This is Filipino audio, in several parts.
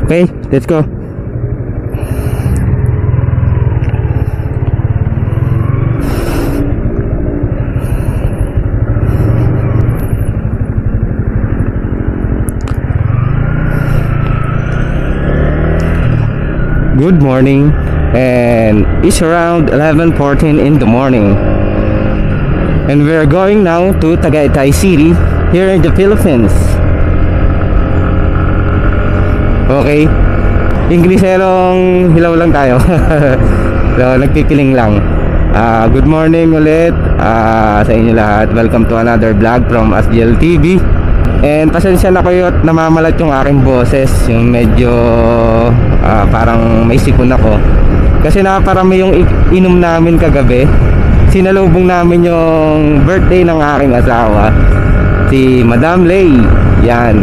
Okay, let's go. Good morning, and it's around 11:14 in the morning, and we're going now to Tagaytay City here in the Philippines. Okay, Ingleserong hilaw lang tayo. So, nagpipiling lang. Good morning ulit sa inyo lahat. Welcome to another vlog from Asdiel TV. And pasensya na kayo at namamalat yung aking boses, yung medyo parang may sipon ako kasi naparami yung inom namin kagabi. Sinalubong namin yung birthday ng aking asawa, si Madam Lay. Yan,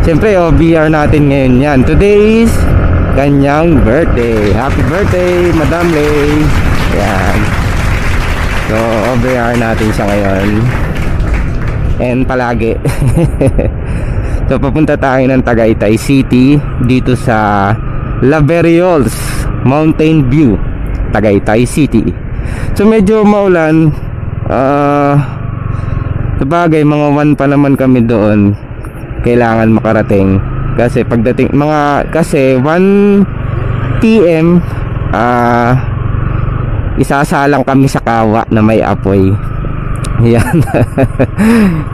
siyempre OBR natin ngayon yan. Today is kanyang birthday. Happy birthday, Madam Lay. Yan, so OBR natin siya ngayon and palagi. So papunta tayo ng Tagaytay City dito sa Laberiols Mountain View, Tagaytay City. So medyo maulan, sabagay mga 1 pa naman kami doon. Kailangan makarating kasi pagdating kasi 1 PM isasalang kami sa kawa na may apoy. Yan.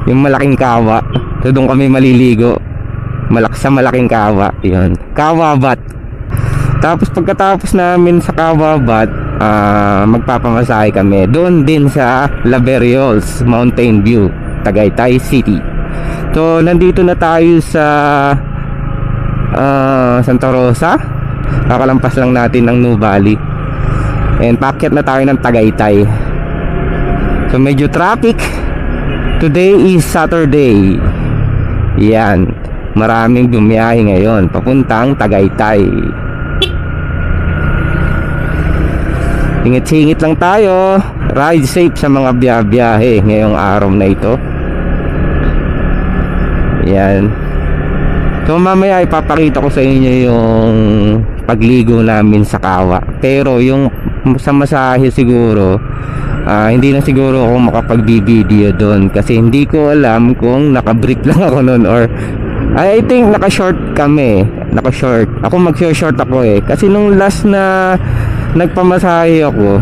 Yung malaking kawa, so doon kami maliligo sa malaking kawa. Yun, Kawabat. Tapos pagkatapos namin sa Kawabat, magpapamasahe kami doon din sa Laberiols Mountain View, Tagaytay City. So nandito na tayo sa Santa Rosa. Kakalampas lang natin ng Nuvali, and paakyat na tayo ng Tagaytay. So medyo traffic. Today is Saturday. Yan, maraming bumiyahe ngayon papuntang Tagaytay. Singit-singit lang tayo. Ride safe sa mga biyahe ngayong araw na ito. Yan. So mamaya ipapakita ko sa inyo yung pagligo namin sa kawa. Pero yung sa masahe siguro, hindi na siguro ako makapag-video doon kasi hindi ko alam kung naka-brief lang ako noon or I think naka-short kami. Naka-short. Ako mag-short ako kasi nung last na nagpamasahe ako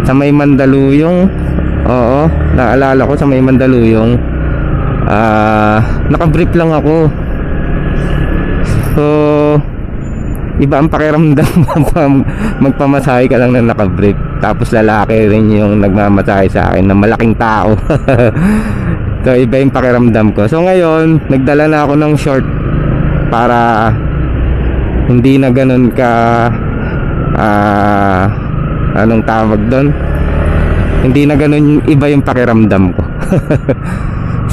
sa may Mandaluyong, oo, naalala ko sa may Mandaluyong, naka-brief lang ako. So iba ang pakiramdam magpamasahe ka lang na naka-brief, tapos lalaki rin yung nagmamasahe sa akin na malaking tao. So iba yung pakiramdam ko. So ngayon nagdala na ako ng short para hindi na ganun ka anong tawag doon, hindi na ganun iba yung pakiramdam ko.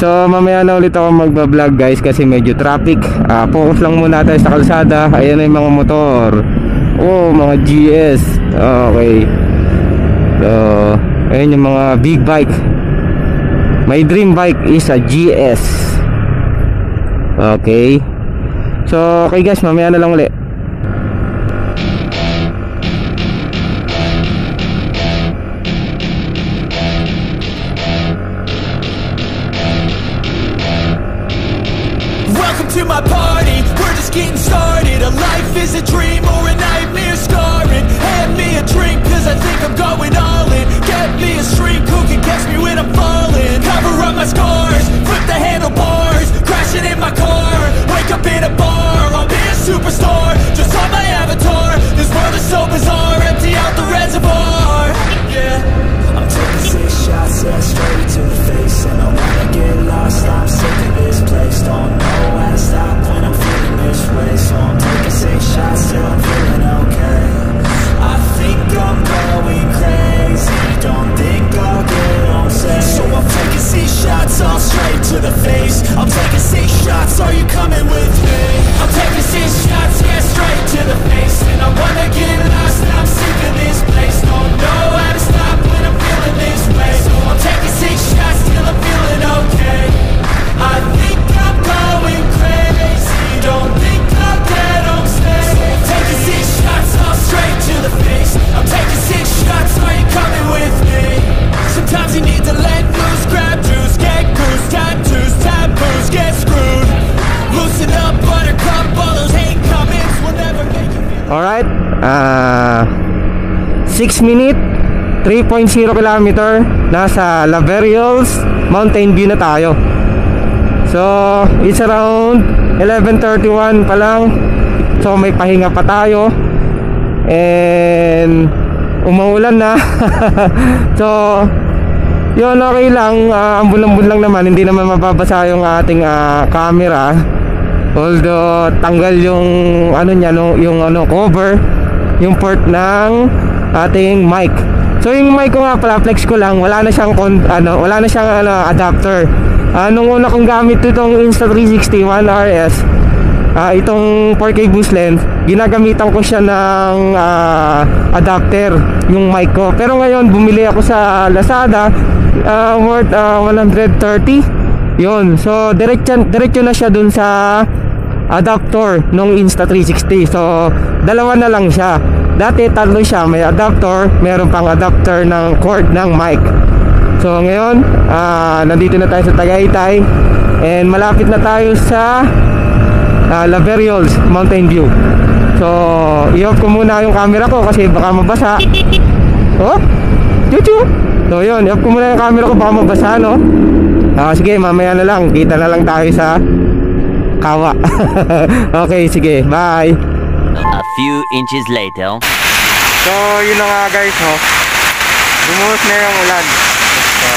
So mamaya na ulit ako magbablog guys kasi medyo traffic. Focus lang muna tayo sa kalsada. Ayan na yung mga motor. Oh, mga GS. Okay. So ayan yung mga big bike. My dream bike is a GS. Okay. So okay guys, mamaya na lang ulit. To my party, we're just getting started. A life is a dream or a nightmare scarring. Hand me a drink cause I think I'm going all in. Get me a shrink who can catch me when I'm falling. Cover up my scars, flip the handlebars, crashing in my car, wake up in a bar. I'll be a superstar, just on my avatar. This world is so bizarre, empty out the reservoir. Yeah, I'm taking 6 shots, yeah, straight to the face. And I wanna get lost, I'm sick of this place. Don't know how to stop when I'm feeling this way. So I'm taking 6 shots till I'm feeling okay. I think I'm going crazy, don't think I'll get home safe. So I'm taking 6 shots all straight to the face. I'm taking 6 shots, are you coming with me? I'm taking 6 shots, yes 6 minute 3.0 kilometer, nasa Laverios Mountain View na tayo. So it's around 11:31 pa lang. So may pahinga pa tayo. And umuulan na. So yun, okay lang. Ambon-ambon lang naman. Hindi naman mababasa yung ating camera. Although tanggal yung ano niya, yung cover, yung port ng ating mic. So yung mic ko nga pala, flex ko lang, wala na siyang adapter. Nung una kong gamit itong Insta360 One RS, itong 4K boost lens, ginagamitan ko siya ng adapter, yung mic ko. Pero ngayon bumili ako sa Lazada, worth 130. Yun, so diretso na siya dun sa adapter nung Insta360. So dalawa na lang siya. Dati tatlo siya, may adapter, meron pang adapter ng cord ng mic. So ngayon, nandito na tayo sa Tagaytay, and malapit na tayo sa Laverios Mountain View. So i-off ko muna yung camera ko kasi baka mabasa. Oh, chuchu. So yun, i-off ko muna yung camera ko, baka mabasa, no? Sige, mamaya na lang, kita na lang tayo sa Kawa. Okay, sige, bye. A few inches later. So yun na nga guys, no? Bumuhos na yung ulan. So,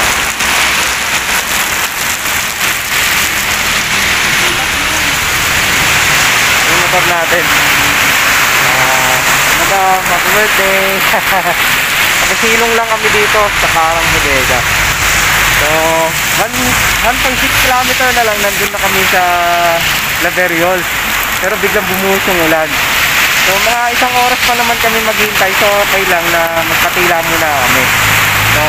yung motor natin, happy birthday. Nakasilong lang kami dito sa Karang Bodega. So 1.6 kilometer na lang, nandun na kami sa Laverios. Pero biglang bumuhos yung ulan. So mga isang oras pa naman kami maghintay. So okay lang na magpatila muna kami, no?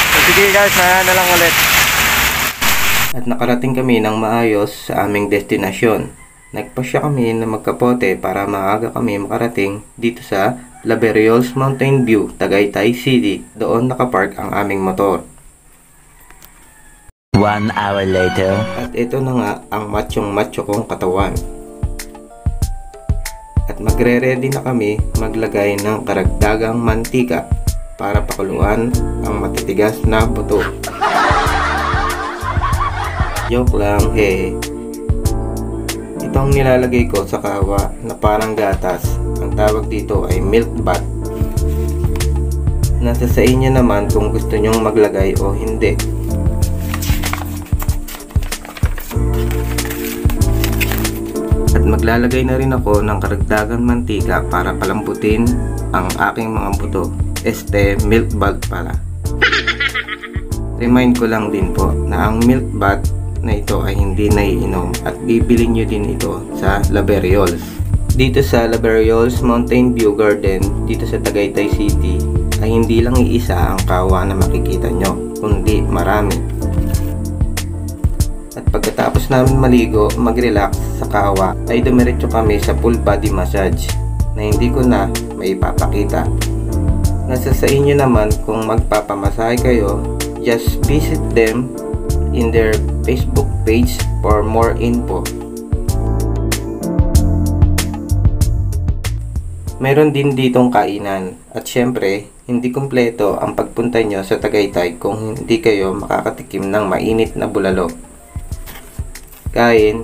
So sige guys, na lang ulit. At nakarating kami ng maayos sa aming destinasyon. Nagpasya kami na magkapote para maaga kami makarating dito sa Laverios Mountain View, Tagaytay City. Doon nakapark ang aming motor. 1 hour later. At ito na nga ang macho kong katawan. At magre-ready na kami maglagay ng karagdagang mantika para pakuluan ang matitigas na buto. Joke lang, he. Itong nilalagay ko sa kawa na parang gatas, ang tawag dito ay milk bath. Nasa sa inyo naman kung gusto nyong maglagay o hindi. At maglalagay na rin ako ng karagdagang mantika para palambutin ang aking mga buto. Milk bath pala. Remind ko lang din po na ang milk bath na ito ay hindi naiinom at bibili nyo din ito sa Laverios. Dito sa Laverios Mountain View Garden, dito sa Tagaytay City, ay hindi lang iisa ang kawa na makikita nyo, kundi marami. At pagkatapos namin maligo, mag-relax sa kawa, ay dumiretso kami sa full body massage na hindi ko na maipapakita. Nasa sa inyo naman kung magpapamasahe kayo, just visit them in their Facebook page for more info. Meron din ditong kainan at syempre, hindi kumpleto ang pagpunta nyo sa Tagaytay kung hindi kayo makakatikim ng mainit na bulalo. Kain.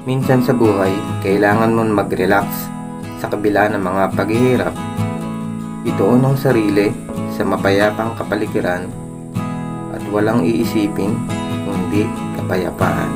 Minsan sa buhay, kailangan mong mag-relax sa kabila ng mga paghihirap. Ituon ang sarili sa mapayapang kapaligiran at walang iisipin kundi kapayapaan.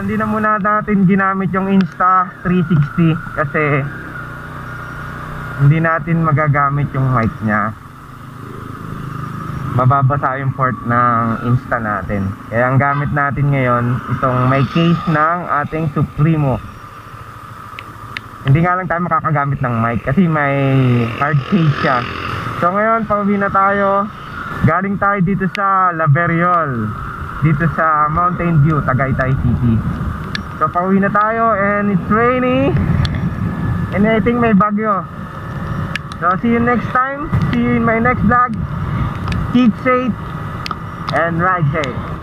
hindi na muna natin ginamit yung Insta360 kasi hindi natin magagamit yung mic niya. Mababasa yung port ng Insta natin. Kaya ang gamit natin ngayon, itong may case ng ating Supremo. Hindi nga lang tayo makakagamit ng mic kasi may hard case siya. So ngayon, pauwi na tayo. Galing tayo dito sa Laveriol, dito sa Mountain View, Tagaytay City. So pauwi na tayo and it's rainy and I think may bagyo. So see you next time. See you in my next vlog. Keep safe and ride safe.